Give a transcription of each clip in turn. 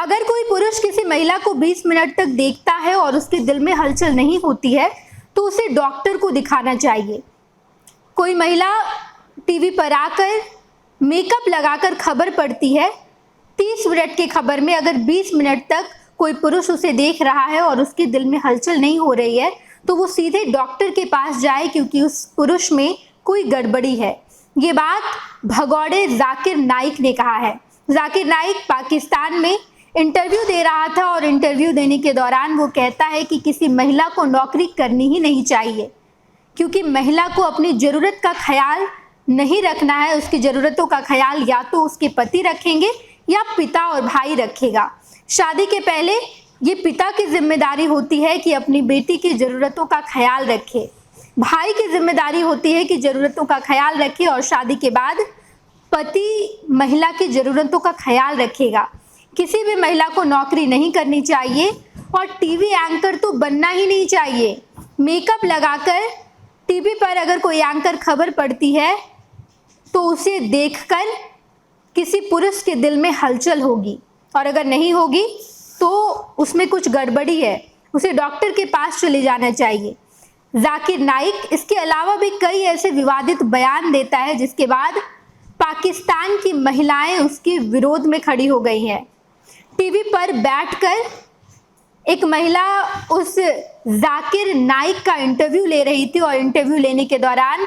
अगर कोई पुरुष किसी महिला को 20 मिनट तक देखता है और उसके दिल में हलचल नहीं होती है तो उसे डॉक्टर को दिखाना चाहिए। कोई महिला टीवी पर आकर मेकअप लगाकर खबर पढ़ती है, 30 मिनट की खबर में अगर 20 मिनट तक कोई पुरुष उसे देख रहा है और उसके दिल में हलचल नहीं हो रही है तो वो सीधे डॉक्टर के पास जाए, क्योंकि उस पुरुष में कोई गड़बड़ी है। ये बात भगौड़े जाकिर नाइक ने कहा है। जाकिर नाइक पाकिस्तान में इंटरव्यू दे रहा था और इंटरव्यू देने के दौरान वो कहता है कि किसी महिला को नौकरी करनी ही नहीं चाहिए, क्योंकि महिला को अपनी ज़रूरत का ख्याल नहीं रखना है। उसकी ज़रूरतों का ख्याल या तो उसके पति रखेंगे या पिता और भाई रखेगा। शादी के पहले ये पिता की जिम्मेदारी होती है कि अपनी बेटी की ज़रूरतों का ख्याल रखे, भाई की जिम्मेदारी होती है कि ज़रूरतों का ख्याल रखे, और शादी के बाद पति महिला की ज़रूरतों का ख्याल रखेगा। किसी भी महिला को नौकरी नहीं करनी चाहिए और टीवी एंकर तो बनना ही नहीं चाहिए। मेकअप लगाकर टीवी पर अगर कोई एंकर खबर पढ़ती है तो उसे देखकर किसी पुरुष के दिल में हलचल होगी, और अगर नहीं होगी तो उसमें कुछ गड़बड़ी है, उसे डॉक्टर के पास चले जाना चाहिए। जाकिर नाइक इसके अलावा भी कई ऐसे विवादित बयान देता है जिसके बाद पाकिस्तान की महिलाएं उसके विरोध में खड़ी हो गई हैं। टीवी पर बैठकर एक महिला उस जाकिर नाइक का इंटरव्यू ले रही थी और इंटरव्यू लेने के दौरान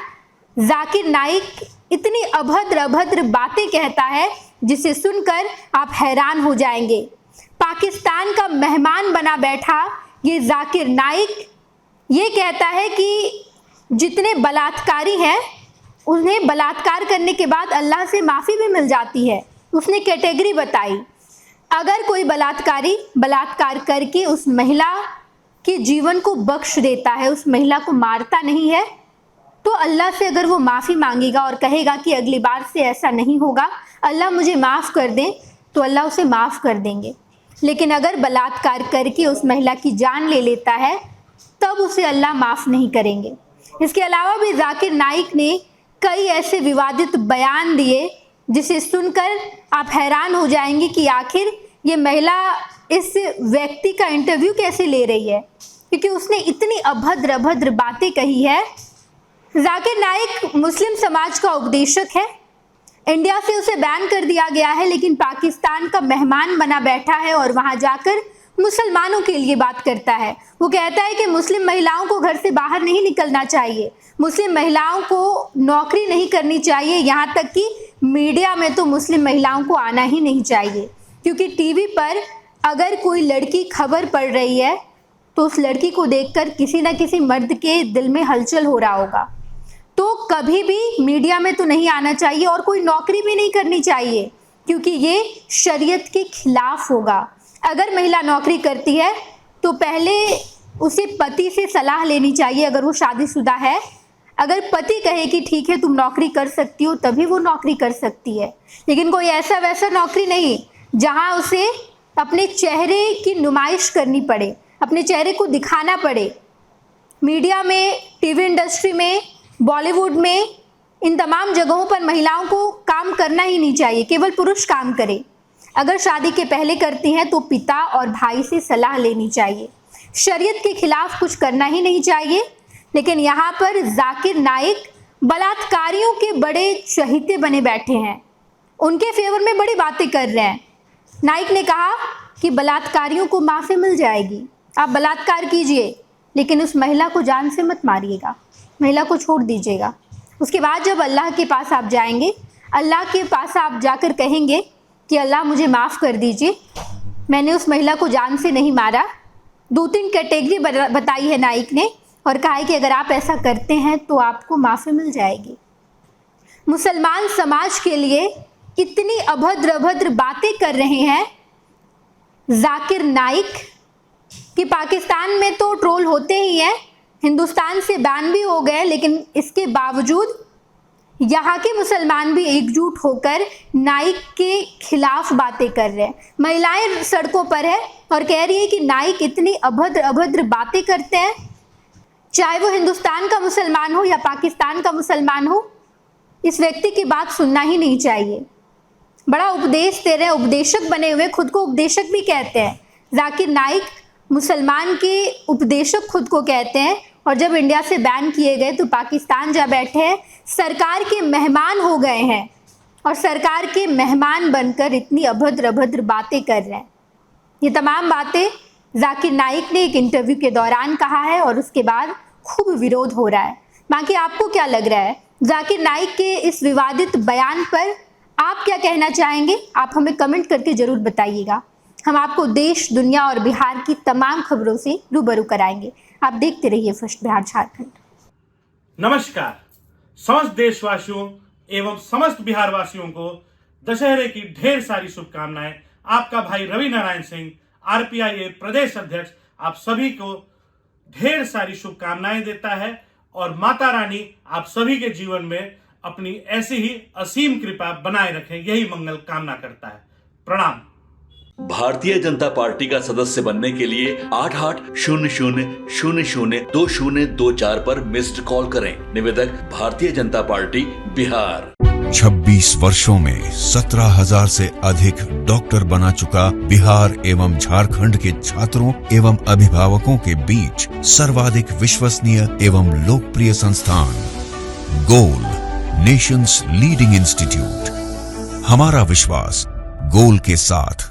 जाकिर नाइक इतनी अभद्र बातें कहता है जिसे सुनकर आप हैरान हो जाएंगे। पाकिस्तान का मेहमान बना बैठा ये जाकिर नाइक ये कहता है कि जितने बलात्कारी हैं उन्हें बलात्कार करने के बाद अल्लाह से माफ़ी भी मिल जाती है। उसने कैटेगरी बताई, अगर कोई बलात्कारी बलात्कार करके उस महिला के जीवन को बख्श देता है, उस महिला को मारता नहीं है, तो अल्लाह से अगर वो माफ़ी मांगेगा और कहेगा कि अगली बार से ऐसा नहीं होगा, अल्लाह मुझे माफ़ कर दें, तो अल्लाह उसे माफ़ कर देंगे। लेकिन अगर बलात्कार करके उस महिला की जान ले लेता है तब उसे अल्लाह माफ़ नहीं करेंगे। इसके अलावा भी जाकिर नाइक ने कई ऐसे विवादित बयान दिए जिसे सुनकर आप हैरान हो जाएंगे कि आखिर ये महिला इस व्यक्ति का इंटरव्यू कैसे ले रही है, क्योंकि उसने इतनी अभद्र बातें कही है। जाकिर नाइक मुस्लिम समाज का उपदेशक है। इंडिया से उसे बैन कर दिया गया है, लेकिन पाकिस्तान का मेहमान बना बैठा है और वहां जाकर मुसलमानों के लिए बात करता है। वो कहता है कि मुस्लिम महिलाओं को घर से बाहर नहीं निकलना चाहिए, मुस्लिम महिलाओं को नौकरी नहीं करनी चाहिए, यहाँ तक कि मीडिया में तो मुस्लिम महिलाओं को आना ही नहीं चाहिए, क्योंकि टीवी पर अगर कोई लड़की खबर पढ़ रही है तो उस लड़की को देखकर किसी न किसी मर्द के दिल में हलचल हो रहा होगा। तो कभी भी मीडिया में तो नहीं आना चाहिए और कोई नौकरी भी नहीं करनी चाहिए, क्योंकि ये शरीयत के खिलाफ होगा। अगर महिला नौकरी करती है तो पहले उसे पति से सलाह लेनी चाहिए, अगर वो शादीशुदा है। अगर पति कहे कि ठीक है तुम नौकरी कर सकती हो, तभी वो नौकरी कर सकती है, लेकिन कोई ऐसा वैसा नौकरी नहीं जहां उसे अपने चेहरे की नुमाइश करनी पड़े, अपने चेहरे को दिखाना पड़े। मीडिया में, टीवी इंडस्ट्री में, बॉलीवुड में, इन तमाम जगहों पर महिलाओं को काम करना ही नहीं चाहिए, केवल पुरुष काम करे। अगर शादी के पहले करती हैं तो पिता और भाई से सलाह लेनी चाहिए। शरीयत के खिलाफ कुछ करना ही नहीं चाहिए। लेकिन यहाँ पर जाकिर नाइक बलात्कारियों के बड़े चहीते बने बैठे हैं, उनके फेवर में बड़ी बातें कर रहे हैं। नाइक ने कहा कि बलात्कारियों को माफ़ी मिल जाएगी, आप बलात्कार कीजिए, लेकिन उस महिला को जान से मत मारिएगा, महिला को छोड़ दीजिएगा। उसके बाद जब अल्लाह के पास आप जाएंगे, अल्लाह के पास आप जाकर कहेंगे कि अल्लाह मुझे माफ़ कर दीजिए, मैंने उस महिला को जान से नहीं मारा। 2-3 कैटेगरी बताई है नाइक ने और कहा है कि अगर आप ऐसा करते हैं तो आपको माफ़ी मिल जाएगी। मुसलमान समाज के लिए इतनी अभद्र बातें कर रहे हैं जाकिर नाइक कि पाकिस्तान में तो ट्रोल होते ही हैं, हिंदुस्तान से बैन भी हो गए, लेकिन इसके बावजूद यहाँ के मुसलमान भी एकजुट होकर नाइक के खिलाफ बातें कर रहे हैं। महिलाएं सड़कों पर है और कह रही है कि नाइक इतनी अभद्र बातें करते हैं, चाहे वो हिंदुस्तान का मुसलमान हो या पाकिस्तान का मुसलमान हो, इस व्यक्ति की बात सुनना ही नहीं चाहिए। बड़ा उपदेश दे रहे हैं, उपदेशक बने हुए, खुद को उपदेशक भी कहते हैं। जाकिर नाइक मुसलमान के उपदेशक खुद को कहते हैं, और जब इंडिया से बैन किए गए तो पाकिस्तान जा बैठे हैं, सरकार के मेहमान हो गए हैं और सरकार के मेहमान बनकर इतनी अभद्र अभद्र बातें कर रहे हैं। ये तमाम बातें जाकिर नाइक ने एक इंटरव्यू के दौरान कहा है और उसके बाद खूब विरोध हो रहा है। बाकी आपको क्या लग रहा है जाकिर नाइक के इस विवादित बयान पर? आप क्या कहना चाहेंगे? आप हमें कमेंट करके जरूर बताइएगा। हम आपको देश, दुनिया और बिहार की तमाम खबरों से रूबरू कराएंगे। आप देखते रहिए फर्स्ट बिहार झारखंड। नमस्कार समस्त देशवासियों एवं समस्त बिहार वासियों को दशहरे की ढेर सारी शुभकामनाएं। आपका भाई रवि नारायण सिंह, आरपीआई प्रदेश अध्यक्ष, आप सभी को ढेर सारी शुभकामनाएं देता है और माता रानी आप सभी के जीवन में अपनी ऐसी ही असीम कृपा बनाए रखें, यही मंगल कामना करता है। प्रणाम। भारतीय जनता पार्टी का सदस्य बनने के लिए 8800002024 पर मिस्ड कॉल करें। निवेदक भारतीय जनता पार्टी बिहार। 26 वर्षों में 17,000 से अधिक डॉक्टर बना चुका बिहार एवं झारखंड के छात्रों एवं अभिभावकों के बीच सर्वाधिक विश्वसनीय एवं लोकप्रिय संस्थान गोल, नेशंस लीडिंग इंस्टीट्यूट। हमारा विश्वास गोल के साथ